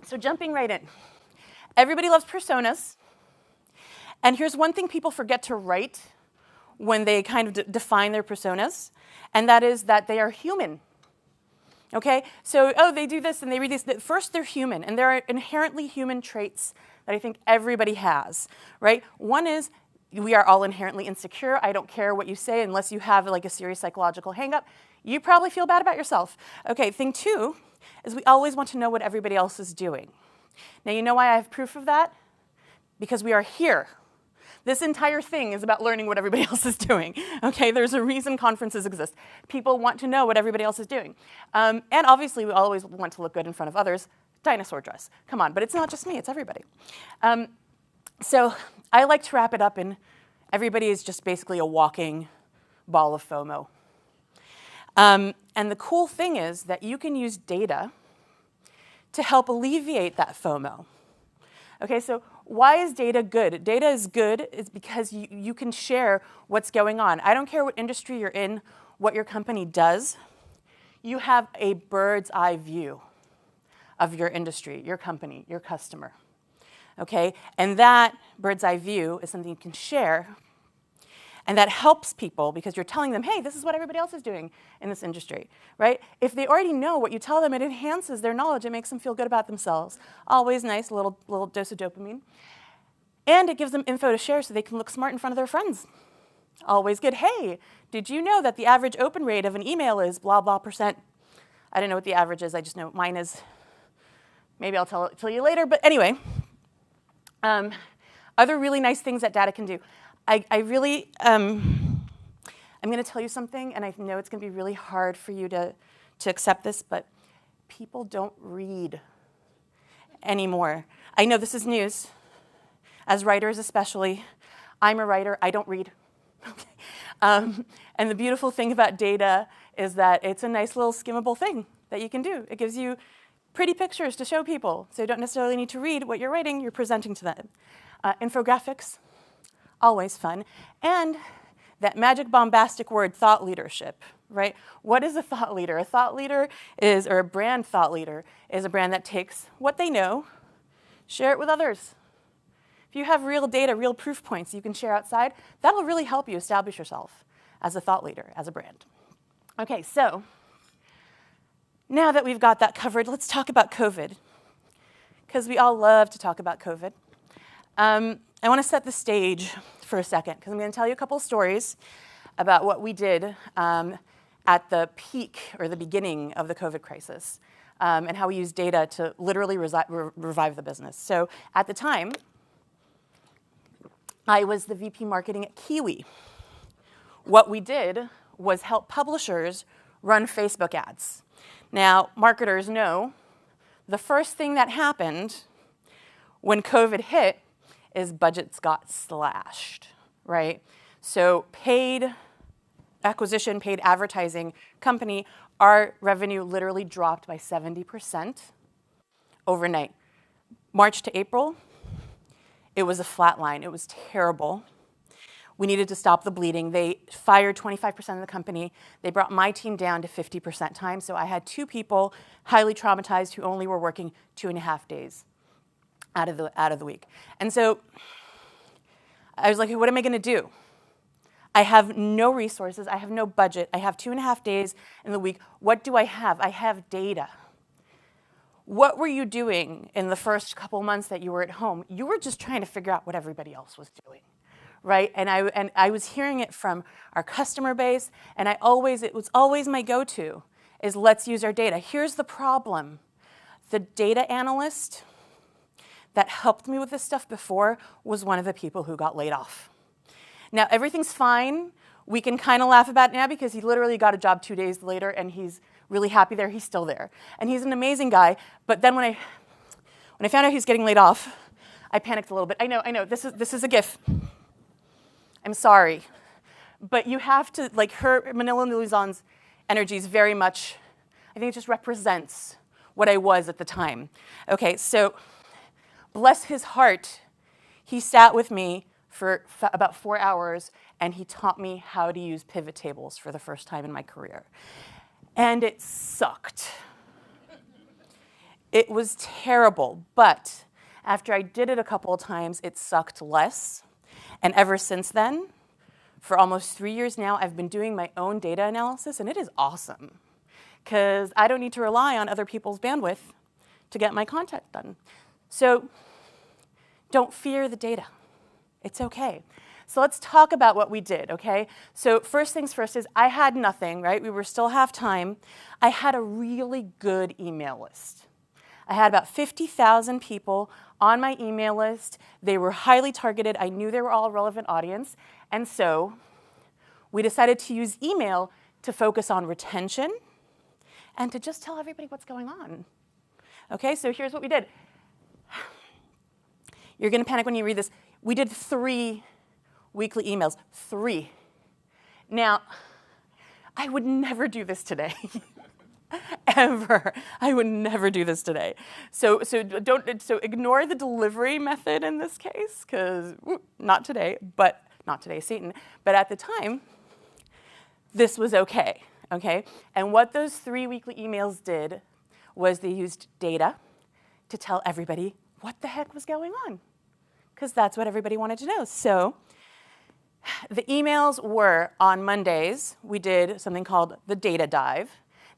So jumping right in. Everybody loves personas. And here's one thing people forget to write when they kind of define their personas, and that is that they are human. Okay? So, oh, they do this and they read this. First, they're human, and there are inherently human traits that I think everybody has, right? One is we are all inherently insecure. I don't care what you say unless you have like a serious psychological hang-up. You probably feel bad about yourself. Okay, thing two is we always want to know what everybody else is doing. Now, you know why I have proof of that? Because we are here. This entire thing is about learning what everybody else is doing. Okay, there's a reason conferences exist. People want to know what everybody else is doing. And obviously, we always want to look good in front of others. Dinosaur dress, come on, but it's not just me, it's everybody. So I like to wrap it up in everybody is just basically a walking ball of FOMO. And the cool thing is that you can use data to help alleviate that FOMO. Okay, so why is data good? Data is good is because you can share what's going on. I don't care what industry you're in, what your company does. You have a bird's eye view of your industry, your company, your customer. Okay, and that bird's eye view is something you can share. And that helps people because you're telling them, hey, this is what everybody else is doing in this industry, right? If they already know what you tell them, it enhances their knowledge. It makes them feel good about themselves. Always nice, a little dose of dopamine. And it gives them info to share so they can look smart in front of their friends. Always good. Hey, did you know that the average open rate of an email is blah, blah %? I don't know what the average is. I just know what mine is. Maybe I'll tell you later. But anyway, other really nice things that data can do. I'm going to tell you something, and I know it's going to be really hard for you to accept this, but people don't read anymore. I know this is news. As writers especially, I'm a writer, I don't read. Okay. And the beautiful thing about data is that it's a nice little skimmable thing that you can do. It gives you pretty pictures to show people, so you don't necessarily need to read what you're writing, you're presenting to them. Infographics. Always fun. And that magic bombastic word, thought leadership, right? What is a thought leader? A thought leader is, or a brand thought leader, is a brand that takes what they know, share it with others. If you have real data, real proof points you can share outside, that'll really help you establish yourself as a thought leader, as a brand. Okay, so now that we've got that covered, let's talk about COVID, because we all love to talk about COVID. I want to set the stage for a second, because I'm going to tell you a couple of stories about what we did at the peak or the beginning of the COVID crisis, and how we used data to literally revive the business. So at the time, I was the VP marketing at Kiwi. What we did was help publishers run Facebook ads. Now, marketers know the first thing that happened when COVID hit is budgets got slashed, right? So paid acquisition, paid advertising company, our revenue literally dropped by 70% overnight. March to April, it was a flat line. It was terrible. We needed to stop the bleeding. They fired 25% of the company. They brought my team down to 50% time. So I had 2 people highly traumatized who only were working 2.5 days out of the week. And so I was like, what am I going to do? I have no resources. I have no budget. I have 2.5 days in the week. What do I have? I have data. What were you doing in the first couple months that you were at home? You were just trying to figure out what everybody else was doing, right? And I was hearing it from our customer base, and it was always my go-to is let's use our data. Here's the problem. The data analyst that helped me with this stuff before was one of the people who got laid off. Now, everything's fine. We can kind of laugh about it now because he literally got a job 2 days later, and he's really happy there. He's still there. And he's an amazing guy. But then when I found out he's getting laid off, I panicked a little bit. I know, this is a gif. I'm sorry. But you have to, like, Manila Luzon's energy is very much, I think it just represents what I was at the time. Okay, so bless his heart, he sat with me for about 4 hours, and he taught me how to use pivot tables for the first time in my career. And it sucked. It was terrible, but after I did it a couple of times, it sucked less. And ever since then, for almost 3 years now, I've been doing my own data analysis, and it is awesome because I don't need to rely on other people's bandwidth to get my content done. So don't fear the data. It's okay. So let's talk about what we did, okay? So first things first is I had nothing, right? We were still half time. I had a really good email list. I had about 50,000 people on my email list. They were highly targeted. I knew they were all a relevant audience. And so we decided to use email to focus on retention and to just tell everybody what's going on. Okay, so here's what we did. You're going to panic when you read this. We did 3 weekly emails. 3. Now, I would never do this today. Ever. I would never do this today. So ignore the delivery method in this case, because not today, Satan. But at the time, this was okay. And what those 3 weekly emails did was they used data to tell everybody what the heck was going on, because that's what everybody wanted to know. So the emails were on Mondays. We did something called the data dive.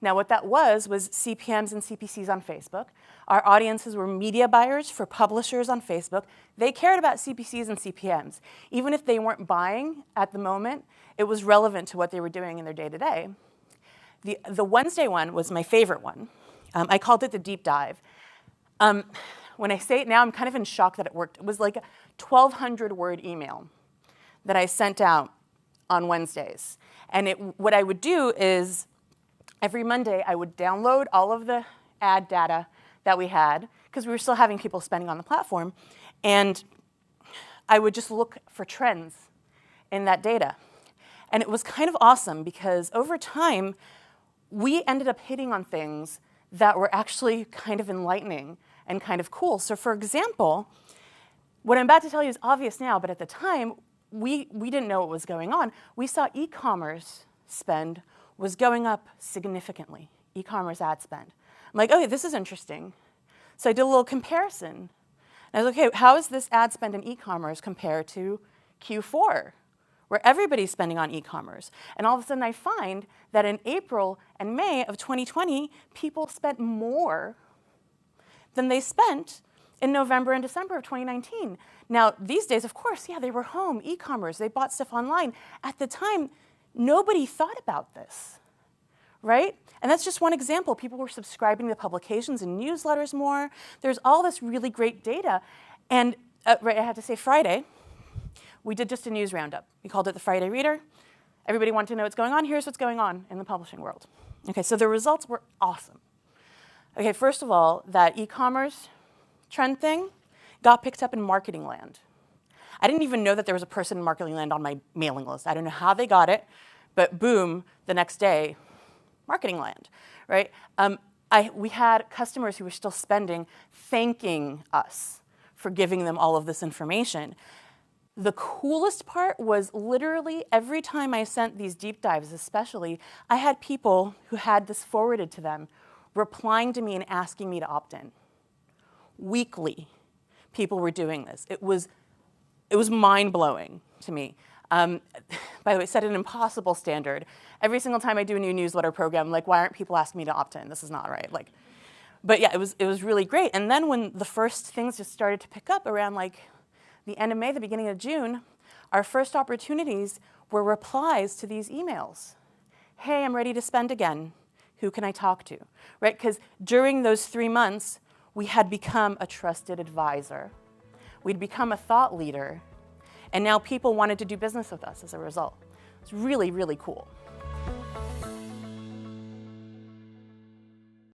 Now, what that was CPMs and CPCs on Facebook. Our audiences were media buyers for publishers on Facebook. They cared about CPCs and CPMs. Even if they weren't buying at the moment, it was relevant to what they were doing in their day-to-day. The Wednesday one was my favorite one. I called it the deep dive. When I say it now, I'm kind of in shock that it worked. It was like a 1,200-word email that I sent out on Wednesdays. And what I would do is every Monday, I would download all of the ad data that we had, because we were still having people spending on the platform, and I would just look for trends in that data. And it was kind of awesome, because over time, we ended up hitting on things that were actually kind of enlightening and kind of cool. So for example, what I'm about to tell you is obvious now, but at the time, we didn't know what was going on. We saw e-commerce spend was going up significantly, e-commerce ad spend. I'm like, okay, this is interesting. So I did a little comparison. And I was like, okay, how is this ad spend in e-commerce compared to Q4, where everybody's spending on e-commerce? And all of a sudden I find that in April and May of 2020, people spent more than they spent in November and December of 2019. Now, these days, of course, yeah, they were home, e-commerce, they bought stuff online. At the time, nobody thought about this, right? And that's just one example. People were subscribing to publications and newsletters more. There's all this really great data. And right, I had to say Friday, we did just a news roundup. We called it the Friday Reader. Everybody wanted to know what's going on. Here's what's going on in the publishing world. Okay, so the results were awesome. Okay, first of all, that e-commerce trend thing got picked up in marketing land. I didn't even know that there was a person in marketing land on my mailing list. I don't know how they got it, but boom, the next day, marketing land, right? We had customers who were still spending, thanking us for giving them all of this information. The coolest part was literally every time I sent these deep dives especially, I had people who had this forwarded to them replying to me and asking me to opt in. Weekly, people were doing this. It was mind-blowing to me. By the way, set an impossible standard. Every single time I do a new newsletter program, like, why aren't people asking me to opt in? This is not right. But yeah, it was really great. And then when the first things just started to pick up around the end of May, the beginning of June, our first opportunities were replies to these emails. Hey, I'm ready to spend again. Who can I talk to? Right? Because during those 3 months, we had become a trusted advisor. We'd become a thought leader. And now people wanted to do business with us as a result. It's really, really cool.